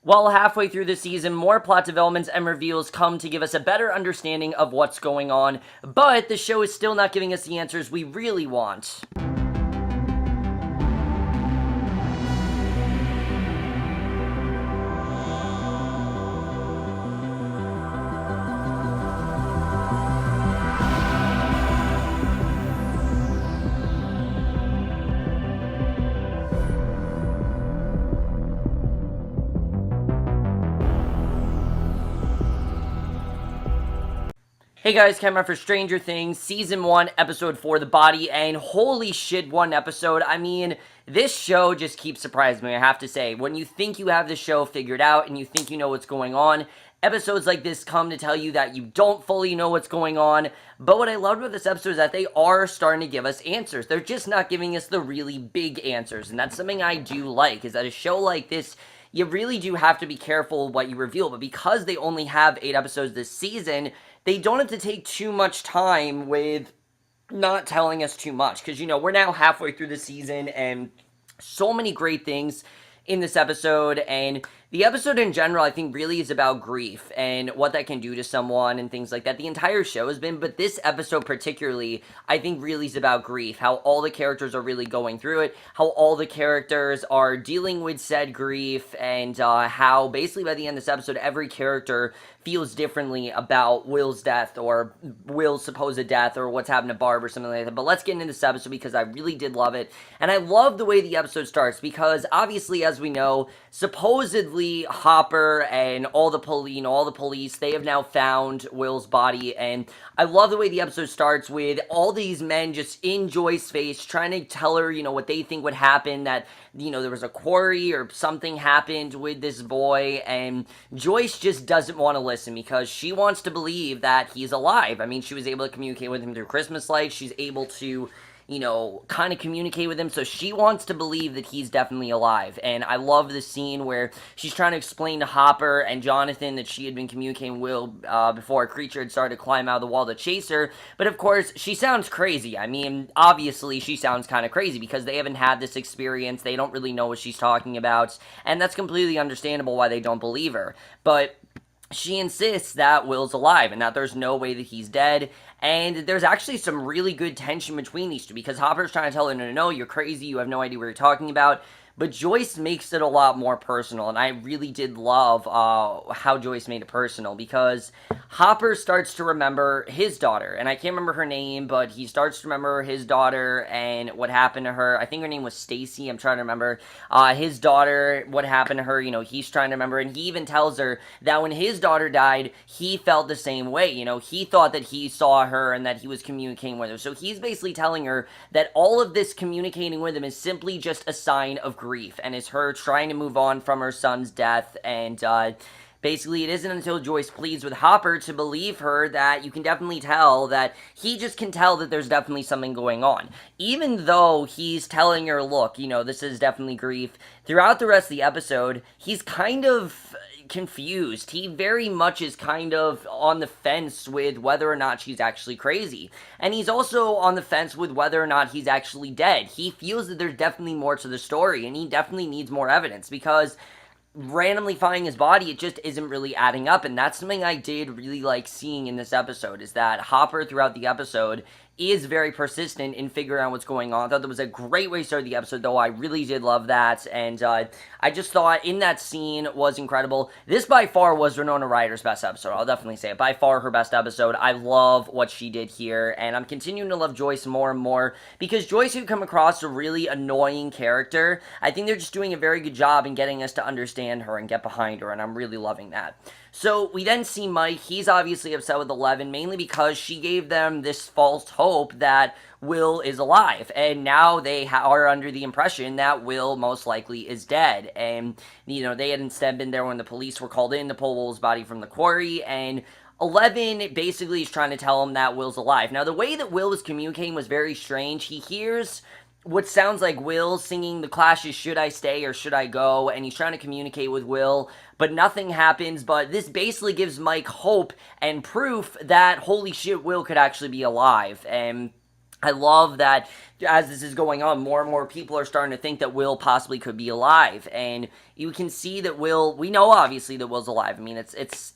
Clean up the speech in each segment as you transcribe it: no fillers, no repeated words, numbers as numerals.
While halfway through the season, more plot developments and reveals come to give us a better understanding of what's going on, but the show is still not giving us the answers we really want. Hey guys, camera for Stranger Things, Season 1, Episode 4, The Body, and holy shit, one episode. I mean, this show just keeps surprising me, I have to say. When you think you have the show figured out and you think you know what's going on, episodes like this come to tell you that you don't fully know what's going on. But what I loved about this episode is that they are starting to give us answers. They're just not giving us the really big answers, and that's something I do like, is that a show like this, you really do have to be careful what you reveal, but because they only have 8 episodes this season, they don't have to take too much time with not telling us too much, because, we're now halfway through the season, and so many great things in this episode, and the episode in general, I think, really is about grief and what that can do to someone and things like that. The entire show has been, but this episode particularly, I think, really is about grief, how all the characters are really going through it, how all the characters are dealing with said grief, and how basically by the end of this episode, every character feels differently about Will's death or Will's supposed death or what's happened to Barb or something like that. But let's get into this episode because I really did love it. And I love the way the episode starts because obviously, as we know, supposedly Hopper and all the police, they have now found Will's body. And I love the way the episode starts with all these men just in Joyce's face trying to tell her, what they think would happen, that, there was a quarry or something happened with this boy. And Joyce just doesn't want to listen because she wants to believe that he's alive. I mean, she was able to communicate with him through Christmas lights. She's able to, kind of communicate with him. So she wants to believe that he's definitely alive. And I love the scene where she's trying to explain to Hopper and Jonathan that she had been communicating with Will before a creature had started to climb out of the wall to chase her. But of course, she sounds crazy. I mean, obviously she sounds kind of crazy because they haven't had this experience. They don't really know what she's talking about. And that's completely understandable why they don't believe her. But she insists that Will's alive and that there's no way that he's dead. And there's actually some really good tension between these two because Hopper's trying to tell her, no, you're crazy, you have no idea what you're talking about. But Joyce makes it a lot more personal, and I really did love how Joyce made it personal, because Hopper starts to remember his daughter, and I can't remember her name, but he starts to remember his daughter and what happened to her. I think her name was Stacy, I'm trying to remember. His daughter, what happened to her, he's trying to remember, and he even tells her that when his daughter died, he felt the same way, he thought that he saw her and that he was communicating with her. So he's basically telling her that all of this communicating with him is simply just a sign of grief, and it's her trying to move on from her son's death. And basically it isn't until Joyce pleads with Hopper to believe her that you can definitely tell that he just can tell that there's definitely something going on, even though he's telling her, look, this is definitely grief. Throughout the rest of the episode, he's kind of confused. He very much is kind of on the fence with whether or not she's actually crazy. And he's also on the fence with whether or not he's actually dead. He feels that there's definitely more to the story, and he definitely needs more evidence, because randomly finding his body, it just isn't really adding up. And that's something I did really like seeing in this episode, is that Hopper throughout the episode is very persistent in figuring out what's going on. I thought that was a great way to start the episode, though. I really did love that, and I just thought in that scene was incredible. This by far was Winona Ryder's best episode. I'll definitely say it. By far her best episode. I love what she did here, and I'm continuing to love Joyce more and more, because Joyce could come across a really annoying character. I think they're just doing a very good job in getting us to understand her and get behind her, and I'm really loving that. So we then see Mike. He's obviously upset with Eleven, mainly because she gave them this false hope that Will is alive, and now they are under the impression that Will most likely is dead. And they had instead been there when the police were called in to pull Will's body from the quarry, and 11 basically is trying to tell him that Will's alive. Now, the way that Will was communicating was very strange. He hears what sounds like Will singing the Clash's Should I Stay or Should I Go, and he's trying to communicate with Will, but nothing happens. But this basically gives Mike hope and proof that, holy shit, Will could actually be alive. And I love that as this is going on, more and more people are starting to think that Will possibly could be alive, and you can see that Will. We know obviously that Will's alive. I mean, it's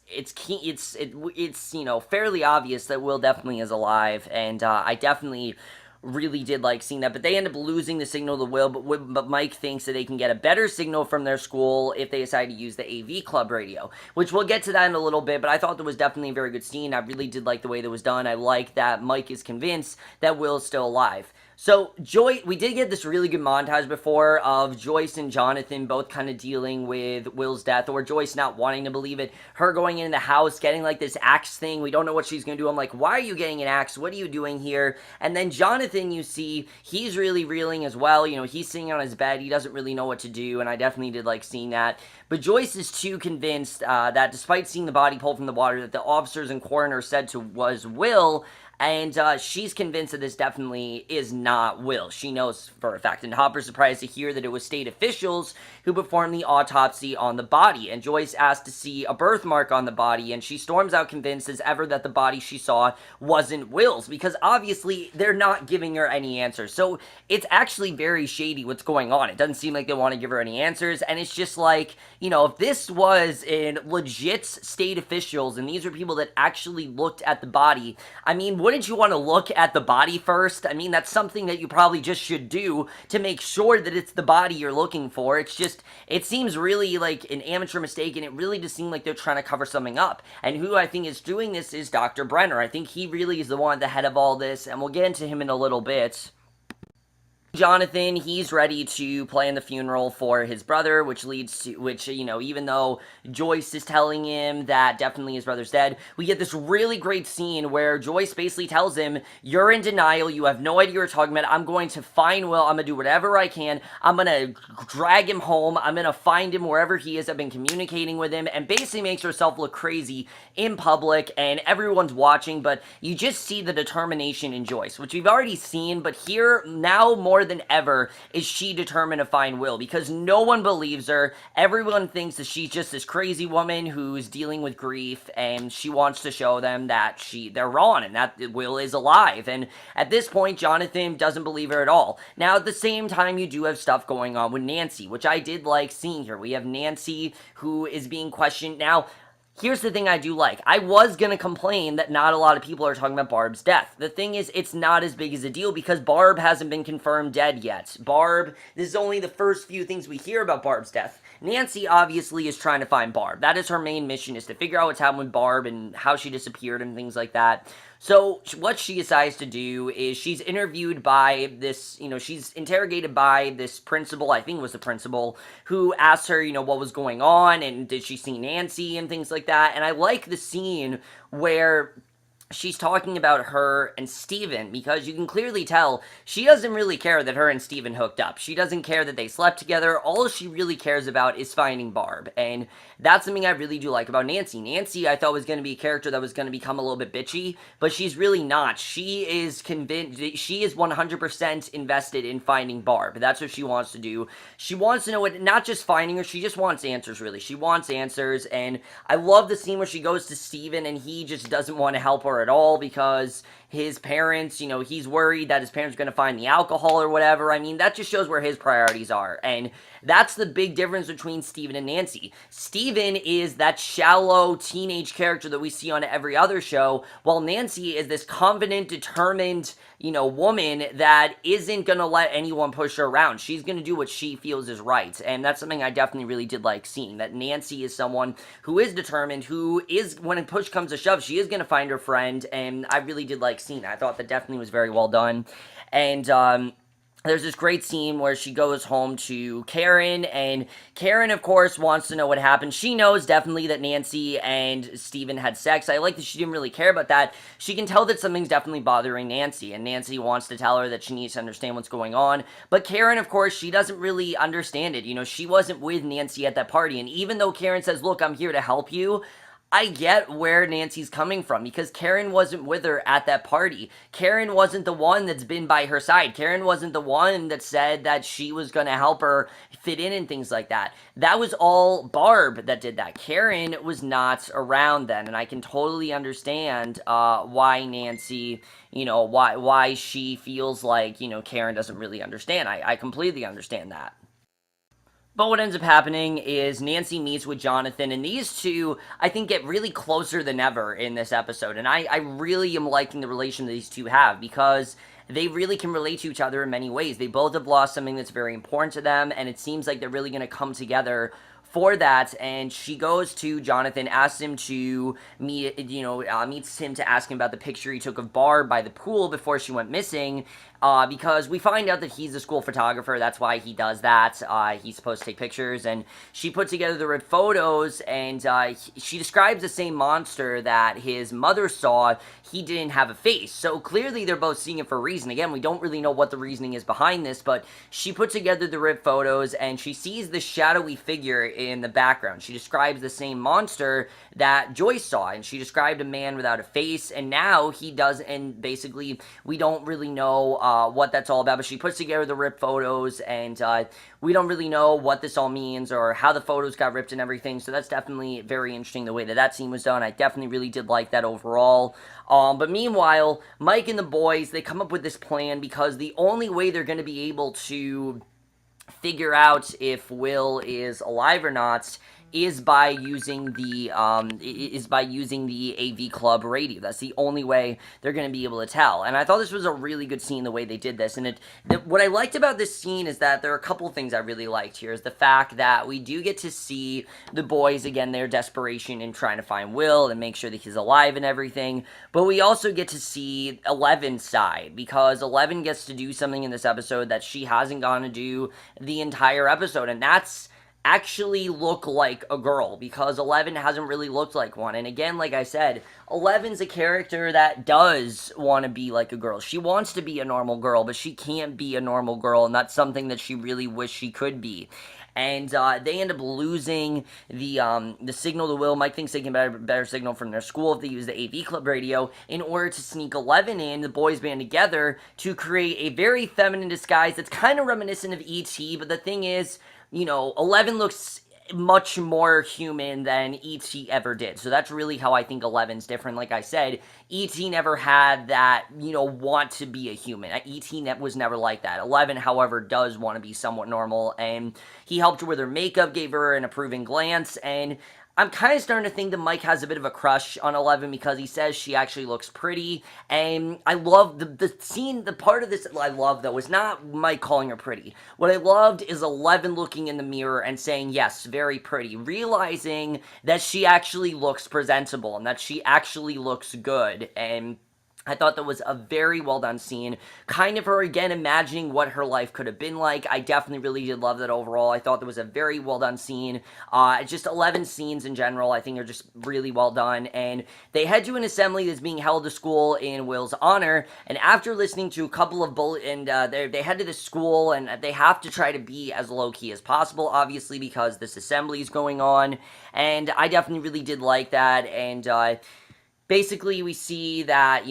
fairly obvious that Will definitely is alive, and I definitely really did like seeing that. But they end up losing the signal to Will, but Mike thinks that they can get a better signal from their school if they decide to use the AV Club radio, which we'll get to that in a little bit. But I thought that was definitely a very good scene. I really did like the way that was done. I like that Mike is convinced that Will's still alive. So, we did get this really good montage before of Joyce and Jonathan both kind of dealing with Will's death, or Joyce not wanting to believe it, her going in the house, getting like this axe thing, we don't know what she's going to do. I'm like, why are you getting an axe? What are you doing here? And then Jonathan, you see, he's really reeling as well. He's sitting on his bed, he doesn't really know what to do, and I definitely did like seeing that. But Joyce is too convinced that despite seeing the body pulled from the water that the officers and coroner said to was Will, and she's convinced that this definitely is not Will. She knows for a fact. And Hopper's surprised to hear that it was state officials who performed the autopsy on the body. And Joyce asked to see a birthmark on the body, and she storms out convinced as ever that the body she saw wasn't Will's, because obviously they're not giving her any answers. So it's actually very shady what's going on. It doesn't seem like they want to give her any answers, and it's just like, if this was in legit state officials, and these are people that actually looked at the body, I mean, wouldn't you want to look at the body first? I mean, that's something that you probably just should do to make sure that it's the body you're looking for. It's just, it seems really like an amateur mistake, and it really just seems like they're trying to cover something up. And who I think is doing this is Dr. Brenner. I think he really is the one at the head of all this, and we'll get into him in a little bit. Jonathan, he's ready to plan the funeral for his brother, which, even though Joyce is telling him that definitely his brother's dead, we get this really great scene where Joyce basically tells him, you're in denial, you have no idea what you're talking about, I'm going to find Will, I'm going to do whatever I can, I'm going to drag him home, I'm going to find him wherever he is, I've been communicating with him, and basically makes herself look crazy in public, and everyone's watching, but you just see the determination in Joyce, which we've already seen, but here, now more than ever, is she determined to find Will, because no one believes her. Everyone thinks that she's just this crazy woman who's dealing with grief, and she wants to show them that they're wrong, and that Will is alive. And at this point, Jonathan doesn't believe her at all. Now, at the same time, you do have stuff going on with Nancy, which I did like seeing here. We have Nancy, who is being questioned. Now, here's the thing I do like. I was going to complain that not a lot of people are talking about Barb's death. The thing is, it's not as big as a deal because Barb hasn't been confirmed dead yet. This is only the first few things we hear about Barb's death. Nancy obviously is trying to find Barb. That is her main mission, is to figure out what's happened with Barb and how she disappeared and things like that. So what she decides to do is she's interviewed by this, she's interrogated by this principal, I think it was the principal, who asks her, what was going on, and did she see Nancy and things like that. And I like the scene where she's talking about her and Steven, because you can clearly tell she doesn't really care that her and Steven hooked up. She doesn't care that they slept together. All she really cares about is finding Barb, and that's something I really do like about Nancy. Nancy, I thought, was going to be a character that was going to become a little bit bitchy, but she's really not. She is convinced, she is 100% invested in finding Barb. That's what she wants to do. She wants to know what, not just finding her, she just wants answers, really. She wants answers, and I love the scene where she goes to Steven, and he just doesn't want to help her at all because his parents, he's worried that his parents are going to find the alcohol or whatever. I mean, that just shows where his priorities are, and that's the big difference between Steven and Nancy. Steven is that shallow teenage character that we see on every other show, while Nancy is this confident, determined, woman that isn't going to let anyone push her around. She's going to do what she feels is right, and that's something I definitely really did like seeing, that Nancy is someone who is determined, who is, when a push comes to shove, she is going to find her friend, and I really did like seeing that. I thought that definitely was very well done. And there's this great scene where she goes home to Karen, and Karen, of course, wants to know what happened. She knows definitely that Nancy and Steven had sex. I like that she didn't really care about that. She can tell that something's definitely bothering Nancy, and Nancy wants to tell her that she needs to understand what's going on. But Karen, of course, she doesn't really understand it. She wasn't with Nancy at that party, and even though Karen says, look, I'm here to help you, I get where Nancy's coming from because Karen wasn't with her at that party. Karen wasn't the one that's been by her side. Karen wasn't the one that said that she was going to help her fit in and things like that. That was all Barb that did that. Karen was not around then, and I can totally understand why Nancy, why she feels like, Karen doesn't really understand. I completely understand that. But what ends up happening is Nancy meets with Jonathan, and these two, I think, get really closer than ever in this episode. And I really am liking the relation these two have because they really can relate to each other in many ways. They both have lost something that's very important to them, and it seems like they're really going to come together for that. And she goes to Jonathan, asks him to meets him to ask him about the picture he took of Barb by the pool before she went missing, because we find out that he's a school photographer. That's why he does that. He's supposed to take pictures, and she put together the red photos, and she describes the same monster that his mother saw. He didn't have a face, so clearly they're both seeing it for a reason. Again, we don't really know what the reasoning is behind this, but she put together the red photos, and she sees the shadowy figure in the background. She describes the same monster that Joyce saw, and she described a man without a face, and now he does, and basically we don't really know what that's all about, but she puts together the ripped photos, and we don't really know what this all means or how the photos got ripped and everything, so that's definitely very interesting the way that scene was done. I definitely really did like that overall. But meanwhile, Mike and the boys, they come up with this plan because the only way they're going to be able to figure out if Will is alive or not is by using the AV Club radio. That's the only way they're going to be able to tell. And I thought this was a really good scene the way they did this. And what I liked about this scene is that there are a couple things I really liked here. Is the fact that we do get to see the boys again, their desperation in trying to find Will and make sure that he's alive and everything. But we also get to see Eleven's side, because Eleven gets to do something in this episode that she hasn't gone to do the entire episode, and that's actually look like a girl, because Eleven hasn't really looked like one. And again, like I said, Eleven's a character that does want to be like a girl. She wants to be a normal girl, but she can't be a normal girl, and that's something that she really wished she could be. And they end up losing the signal to Will. Mike thinks they can get a better signal from their school if they use the AV Club radio in order to sneak Eleven in. The boys band together to create a very feminine disguise that's kind of reminiscent of E.T., but the thing is, Eleven looks much more human than E.T. ever did. So that's really how I think Eleven's different. Like I said, E.T. never had that, want to be a human. E.T. was never like that. Eleven, however, does want to be somewhat normal, and he helped her with her makeup, gave her an approving glance, and I'm kind of starting to think that Mike has a bit of a crush on Eleven because he says she actually looks pretty, and I love the scene, the part of this I love, though, is not Mike calling her pretty. What I loved is Eleven looking in the mirror and saying, yes, very pretty, realizing that she actually looks presentable and that she actually looks good, and I thought that was a very well done scene. Kind of her, again, imagining what her life could have been like. I definitely really did love that overall. I thought that was a very well done scene. Just 11 scenes in general, I think, are just really well done. And they head to an assembly that's being held to school in Will's honor. And after listening to a couple of they head to the school, and they have to try to be as low key as possible, obviously, because this assembly is going on. And I definitely really did like that. And basically, we see that,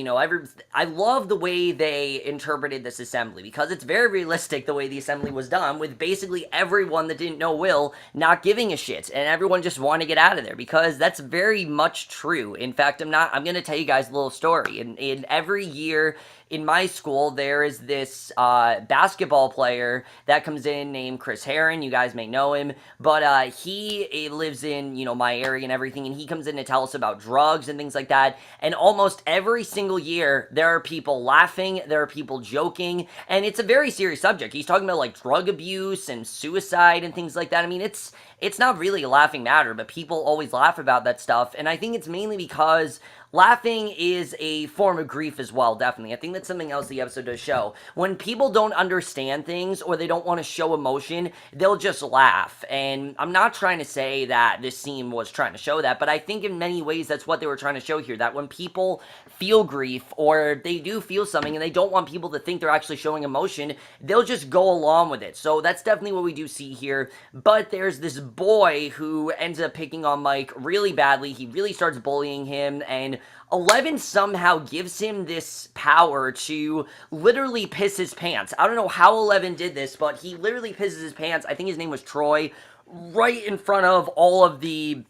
I love the way they interpreted this assembly, because it's very realistic the way the assembly was done, with basically everyone that didn't know Will not giving a shit, and everyone just wanting to get out of there, because that's very much true. In fact, I'm going to tell you guys a little story. In every year in my school, there is this basketball player that comes in named Chris Herron. You guys may know him, but he lives in, my area and everything, and he comes in to tell us about drugs and things like that. And almost every single year, there are people laughing, there are people joking, and it's a very serious subject. He's talking about, like, drug abuse and suicide and things like that. I mean, it's not really a laughing matter, but people always laugh about that stuff, and I think it's mainly because laughing is a form of grief as well, definitely. I think that's something else the episode does show. When people don't understand things or they don't want to show emotion, they'll just laugh. And I'm not trying to say that this scene was trying to show that, but I think in many ways that's what they were trying to show here, that when people feel grief or they do feel something and they don't want people to think they're actually showing emotion, they'll just go along with it. So that's definitely what we do see here. But there's this boy who ends up picking on Mike really badly. He really starts bullying him, and 11 somehow gives him this power to literally piss his pants. I don't know how 11 did this, but he literally pisses his pants. I think his name was Troy, right in front of all of the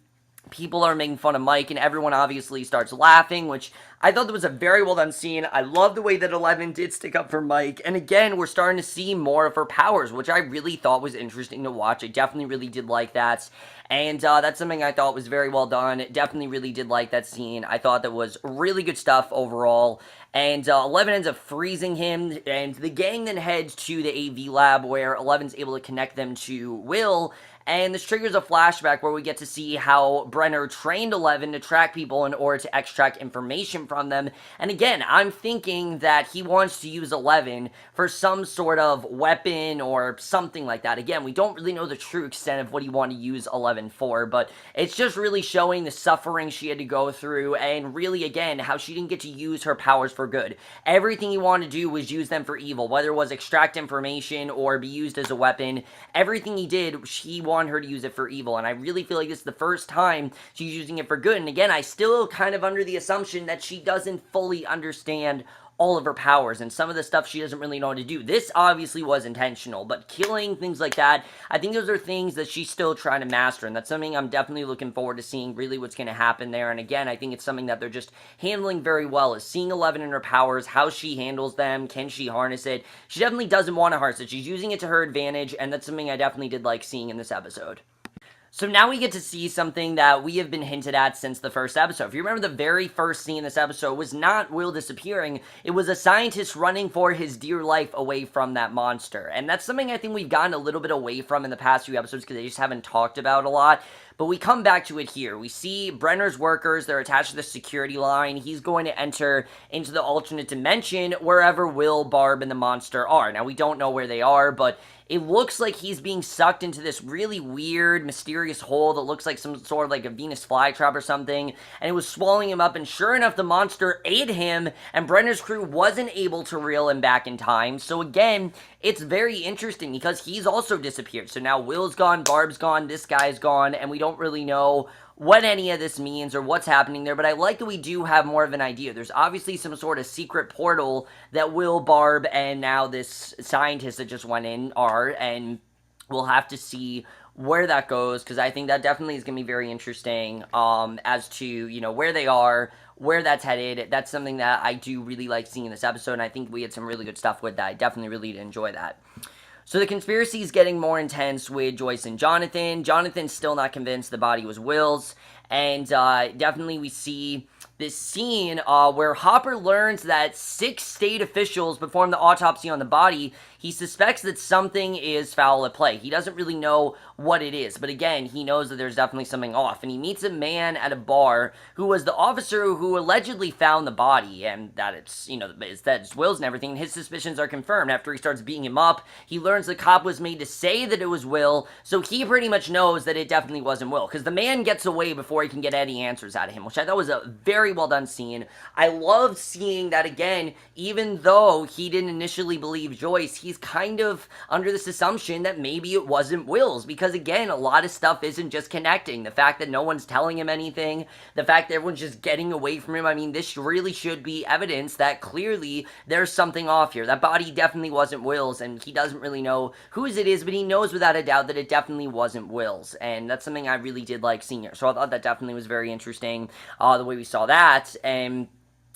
people are making fun of Mike, and everyone obviously starts laughing, which I thought that was a very well done scene. I love the way that 11 did stick up for Mike, and again, we're starting to see more of her powers, which I really thought was interesting to watch. I definitely really did like that, and that's something I thought was very well done. Definitely really did like that scene. I thought that was really good stuff overall, and 11 ends up freezing him, and the gang then heads to the AV lab where 11's able to connect them to Will. And this triggers a flashback where we get to see how Brenner trained 11 to track people in order to extract information from them. And again, I'm thinking that he wants to use 11 for some sort of weapon or something like that. Again, we don't really know the true extent of what he wanted to use 11 for, but it's just really showing the suffering she had to go through, and really, again, how she didn't get to use her powers for good. Everything he wanted to do was use them for evil, whether it was extract information or be used as a weapon. Everything he did, he wanted her to use it for evil, and I really feel like this is the first time she's using it for good. And again, I still kind of under the assumption that she doesn't fully understand all of her powers, and some of the stuff she doesn't really know how to do. This obviously was intentional, but killing, things like that, I think those are things that she's still trying to master, and that's something I'm definitely looking forward to seeing really what's going to happen there. And again, I think it's something that they're just handling very well, is seeing 11 in her powers, how she handles them, can she harness it. She definitely doesn't want to harness it. She's using it to her advantage, and that's something I definitely did like seeing in this episode. So now we get to see something that we have been hinted at since the first episode. If you remember, the very first scene in this episode was not Will disappearing. It was a scientist running for his dear life away from that monster. And that's something I think we've gotten a little bit away from in the past few episodes because they just haven't talked about a lot. But we come back to it here. We see Brenner's workers. They're attached to the security line. He's going to enter into the alternate dimension wherever Will, Barb, and the monster are. Now, we don't know where they are, but it looks like he's being sucked into this really weird, mysterious hole that looks like some sort of like a Venus flytrap or something, and it was swallowing him up, and sure enough, the monster ate him, and Brenner's crew wasn't able to reel him back in time. So again, it's very interesting because he's also disappeared. So now Will's gone, Barb's gone, this guy's gone, and we don't really know what any of this means or what's happening there, but I like that we do have more of an idea. There's obviously some sort of secret portal that Will, Barb, and now this scientist that just went in are, and we'll have to see where that goes, because I think that definitely is going to be very interesting as to, you know, where they are, where that's headed. That's something that I do really like seeing in this episode, and I think we had some really good stuff with that. I definitely really did enjoy that. So the conspiracy is getting more intense with Joyce and Jonathan. Jonathan's still not convinced the body was Will's. And definitely we see this scene where Hopper learns that 6 state officials performed the autopsy on the body. He suspects that something is foul at play. He doesn't really know what it is, but again, he knows that there's definitely something off, and he meets a man at a bar who was the officer who allegedly found the body, and that it's, you know, that it's Will's and everything, and his suspicions are confirmed. After he starts beating him up, he learns the cop was made to say that it was Will, so he pretty much knows that it definitely wasn't Will, because the man gets away before he can get any answers out of him, which I thought was a very well done scene. I love seeing that, again, even though he didn't initially believe Joyce, he's kind of under this assumption that maybe it wasn't Will's, because again, a lot of stuff isn't just connecting. The fact that no one's telling him anything, the fact that everyone's just getting away from him, I mean, this really should be evidence that clearly there's something off here. That body definitely wasn't Will's, and he doesn't really know whose it is, but he knows without a doubt that it definitely wasn't Will's, and that's something I really did like seeing here. So I thought that definitely was very interesting, the way we saw that, and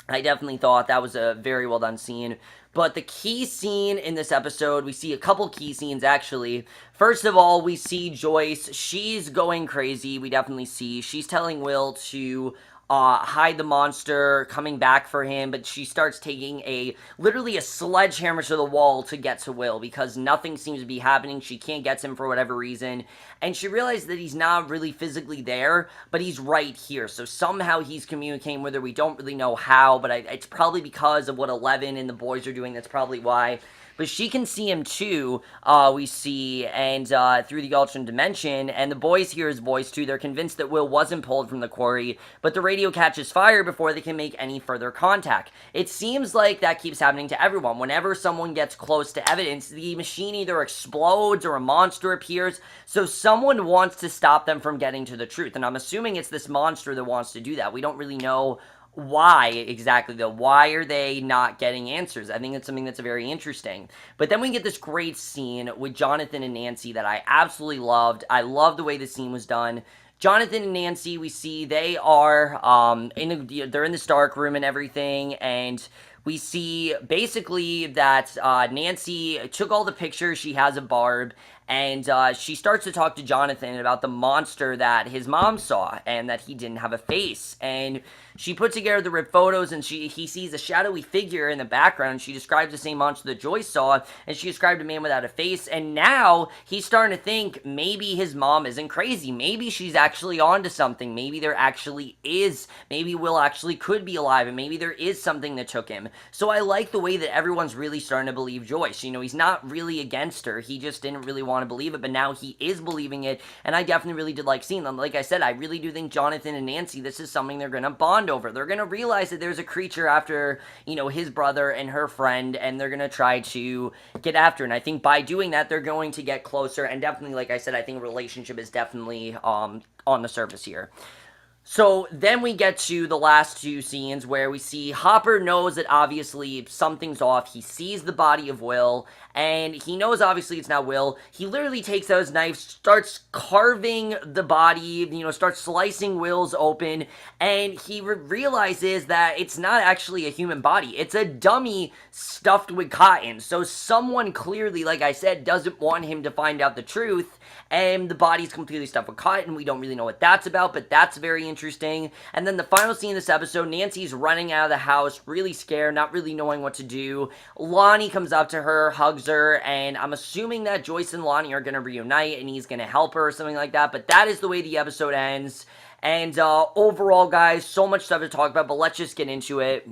I definitely thought that was a very well done scene. But the key scene in this episode, we see a couple key scenes actually. First of all, we see Joyce. She's going crazy. We definitely see she's telling Will to hide the monster coming back for him, but she starts taking literally a sledgehammer to the wall to get to Will because nothing seems to be happening. She can't get to him for whatever reason, and she realizes that he's not really physically there, but he's right here. So somehow he's communicating with her. We don't really know how, but it's probably because of what 11 and the boys are doing. That's probably why. But she can see him too, we see, and through the alternate dimension, and the boys hear his voice too. They're convinced that Will wasn't pulled from the quarry, but the radio catches fire before they can make any further contact. It seems like that keeps happening to everyone. Whenever someone gets close to evidence, the machine either explodes or a monster appears, so someone wants to stop them from getting to the truth, and I'm assuming it's this monster that wants to do that. We don't really know why exactly though. Why are they not getting answers? I think it's something that's very interesting. But then we get this great scene with Jonathan and Nancy that I absolutely loved. I love the way the scene was done. Jonathan and Nancy, we see they are they're in this dark room and everything, and we see basically that Nancy took all the pictures she has of Barb, and she starts to talk to Jonathan about the monster that his mom saw and that he didn't have a face. And she put together the ripped photos, and he sees a shadowy figure in the background. She describes the same monster that Joyce saw, and she described a man without a face. And now he's starting to think maybe his mom isn't crazy. Maybe she's actually onto something. Maybe there actually is. Maybe Will actually could be alive, and maybe there is something that took him. So I like the way that everyone's really starting to believe Joyce. You know, he's not really against her. He just didn't really want to believe it, but now he is believing it, and I definitely really did like seeing them. Like I said, I really do think Jonathan and Nancy, this is something they're going to bond over. They're going to realize that there's a creature after, you know, his brother and her friend, and they're going to try to get after. And I think by doing that, they're going to get closer, and definitely, like I said, I think a relationship is definitely on the surface here. So then we get to the last two scenes where we see Hopper knows that obviously something's off. He sees the body of Will, and he knows obviously it's not Will. He literally takes out his knife, starts carving the body, you know, starts slicing Will's open, and he realizes that it's not actually a human body. It's a dummy stuffed with cotton. So someone clearly, like I said, doesn't want him to find out the truth, and the body's completely stuffed with cotton. We don't really know what that's about, but that's very interesting. And then the final scene of this episode, Nancy's running out of the house, really scared, not really knowing what to do. Lonnie comes up to her, hugs her, and I'm assuming that Joyce and Lonnie are going to reunite, and he's going to help her or something like that, but that is the way the episode ends. And overall, guys, so much stuff to talk about, but let's just get into it.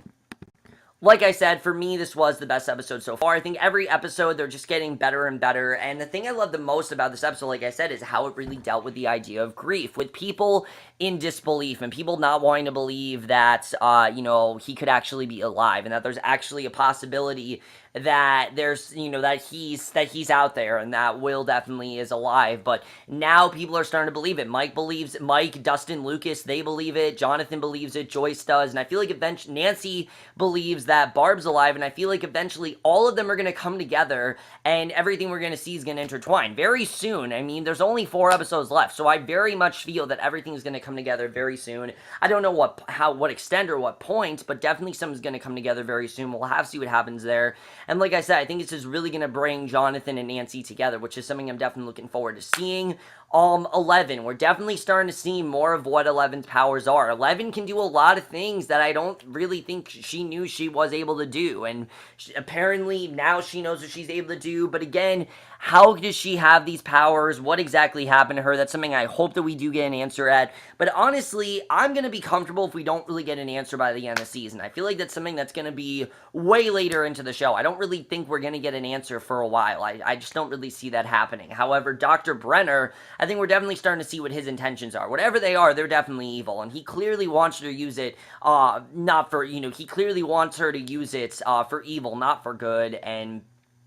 Like I said, for me, this was the best episode so far. I think every episode, they're just getting better and better. And the thing I love the most about this episode, like I said, is how it really dealt with the idea of grief. With people in disbelief and people not wanting to believe that, you know, he could actually be alive. And that there's actually a possibility that there's, you know, that he's out there and that Will definitely is alive. But now people are starting to believe it. Mike, Dustin, Lucas, they believe it. Jonathan believes it. Joyce does. And I feel like eventually Nancy believes that Barb's alive. And I feel like eventually all of them are going to come together and everything we're going to see is going to intertwine very soon. I mean, there's only 4 episodes left. So I very much feel that everything's going to come together very soon. I don't know what extent or what point, but definitely something's going to come together very soon. We'll have to see what happens there. And like I said, I think this is really going to bring Jonathan and Nancy together, which is something I'm definitely looking forward to seeing. 11, we're definitely starting to see more of what 11's powers are. 11 can do a lot of things that I don't really think she knew she was able to do, and apparently now she knows what she's able to do, but again, how does she have these powers? What exactly happened to her? That's something I hope that we do get an answer at, but honestly, I'm going to be comfortable if we don't really get an answer by the end of the season. I feel like that's something that's going to be way later into the show. I don't really think we're going to get an answer for a while. I just don't really see that happening. However, Dr. Brenner, I think we're definitely starting to see what his intentions are. Whatever they are, they're definitely evil, and he clearly wants her to use it, not for, you know, he clearly wants her to use it, for evil, not for good, and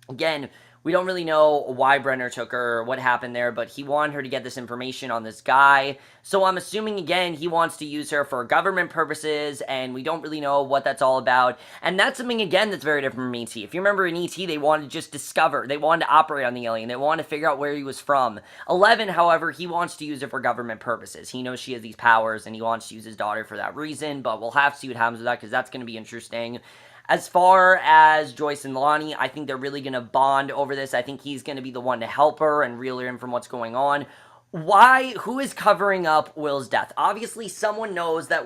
again, we don't really know why Brenner took her or what happened there, but he wanted her to get this information on this guy. So I'm assuming, again, he wants to use her for government purposes, and we don't really know what that's all about. And that's something, again, that's very different from E.T. If you remember in E.T., they wanted to just discover. They wanted to operate on the alien. They wanted to figure out where he was from. 11, however, he wants to use it for government purposes. He knows she has these powers, and he wants to use his daughter for that reason, but we'll have to see what happens with that, because that's going to be interesting. As far as Joyce and Lonnie, I think they're really going to bond over this. I think he's going to be the one to help her and reel her in from what's going on. who is covering up Will's death? Obviously someone knows that,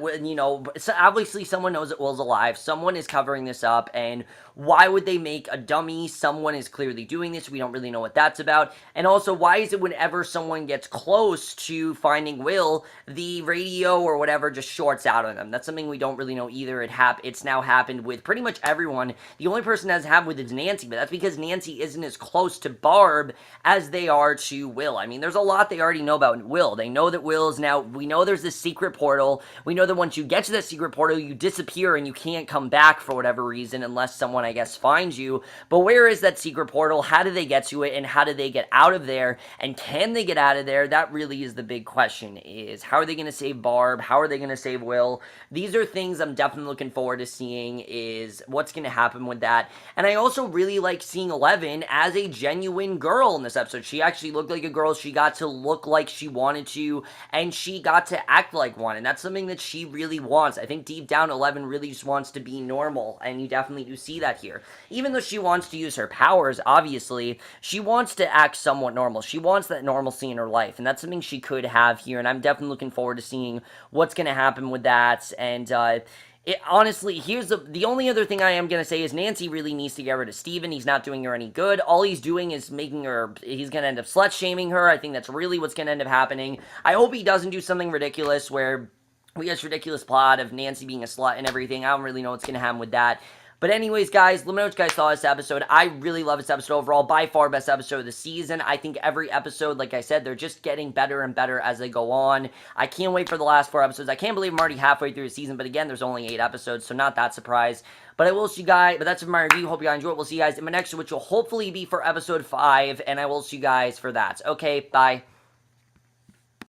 obviously someone knows that Will's alive. Someone is covering this up, and why would they make a dummy? Someone is clearly doing this. We don't really know what that's about. And also, why is it whenever someone gets close to finding Will, the radio or whatever just shorts out on them? That's something we don't really know either. It's now happened with pretty much everyone. The only person that has happened with is Nancy, but that's because Nancy isn't as close to Barb as they are to Will. I mean, there's a lot they already know about Will. They know that Will is now, we know there's this secret portal. We know that once you get to that secret portal, you disappear and you can't come back for whatever reason unless someone, I guess, finds you. But where is that secret portal? How do they get to it? And how do they get out of there? And can they get out of there? That really is the big question, is how are they going to save Barb? How are they going to save Will? These are things I'm definitely looking forward to seeing, is what's going to happen with that. And I also really like seeing Eleven as a genuine girl in this episode. She actually looked like a girl. She got to look like she wanted to, and she got to act like one, and that's something that she really wants. I think deep down, Eleven really just wants to be normal, and you definitely do see that here. Even though she wants to use her powers, obviously, she wants to act somewhat normal. She wants that normalcy in her life, and that's something she could have here, and I'm definitely looking forward to seeing what's going to happen with that. And honestly, here's the only other thing I am going to say is Nancy really needs to get rid of Steven. He's not doing her any good. All he's doing is making her, he's going to end up slut-shaming her. I think that's really what's going to end up happening. I hope he doesn't do something ridiculous where we get this ridiculous plot of Nancy being a slut and everything. I don't really know what's going to happen with that. But anyways, guys, let me know what you guys thought of this episode. I really love this episode overall. By far, best episode of the season. I think every episode, like I said, they're just getting better and better as they go on. I can't wait for the last 4 episodes. I can't believe I'm already halfway through the season, but again, there's only 8 episodes, so not that surprised. But I will see you guys, but that's my review. Hope you guys enjoy it. We'll see you guys in my next one, which will hopefully be for episode 5, and I will see you guys for that. Okay, bye.